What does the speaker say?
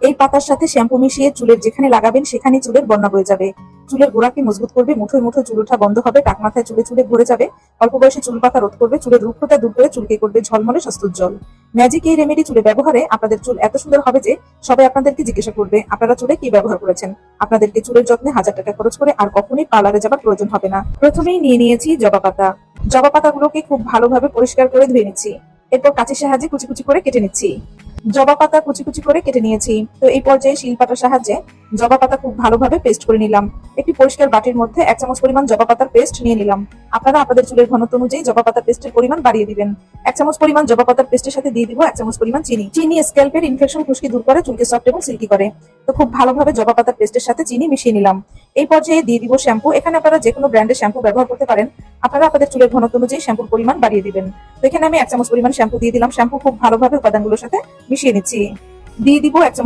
এই পাতার সাথে শ্যাম্পু মিশিয়ে চুলের যেখানে লাগাবেন সেখানে চুলের বন্যা বয়ে যাবে। চুলের গোড়াকে মজবুত করবে, মুঠোয় মুঠোয় চুল ওঠা বন্ধ হবে, টাক মাথায় চুলে চুলে ভরে যাবে, অল্প বয়সে চুল পাতা রোধ করবে, চুলের রুক্ষতা দূর করে চুলকে করবে ঝলমলে স্বাস্থ্যোজ্জ্বল। ম্যাজিক এই রেমেডি চুলে ব্যবহারে আপনাদের চুল এত সুন্দর হবে যে সবাই আপনাদেরকে জিজ্ঞাসা করবে আপনারা চুলে কি ব্যবহার করেছেন। আপনাদেরকে চুলের যত্নে 1000 টাকা খরচ করে আর কখনোই পার্লারে যাবার প্রয়োজন হবে না। প্রথমেই নিয়ে নিয়েছি জবা পাতা। জবা পাতাগুলোকে খুব ভালোভাবে পরিষ্কার করে ধুয়ে নিচ্ছি। এরপর কাঁচির সাহায্যে কুচি কুচি করে কেটে নিচ্ছি। জবা পাতা কুচি কুচি করে কেটে নিয়েছি। তো এই পর্যায়ে শিলপাটার সাহায্যে জবা পাতা খুব ভালোভাবে পেস্ট করে নিলাম। একটি পরিষ্কার বাটির মধ্যে 1 চামচ পরিমাণ জবা পাতার পেস্ট নিয়ে নিলাম। আপনারা আপনাদের চুলের ঘনত্ব অনুযায়ী জবা পাতার পেস্টের পরিমাণ বাড়িয়ে দিবেন। 1 চামচ পরিমাণ জবা পাতার পেস্টের সাথে দিয়ে দিব 1 চামচ পরিমাণ চিনি। চিনি স্ক্যাল্পের ইনফেকশন খুশকি দূর করে, চুলকে সফট এবং সিল্কি করে। তো খুব ভালোভাবে জবা পাতার পেস্টের সাথে চিনি মিশিয়ে নিলাম। এই পর্যায়ে দিয়ে দিব শ্যাম্পু। এখানে আপনারা যে কোনো ব্র্যান্ডের শ্যাম্পু ব্যবহার করতে পারেন। আপনারা আপনাদের চুলের ঘনত্ব অনুযায়ী শ্যাম্পুর পরিমাণ বাড়িয়ে দিবেন। তো এখানে আমি 1 চামচ পরিমাণ শ্যাম্পু দিয়ে দিলাম। শ্যাম্পু খুব ভালোভাবে উপাদানগুলোর সাথে মিশিয়ে নিচ্ছি। দিয়ে দিব 1 চামচ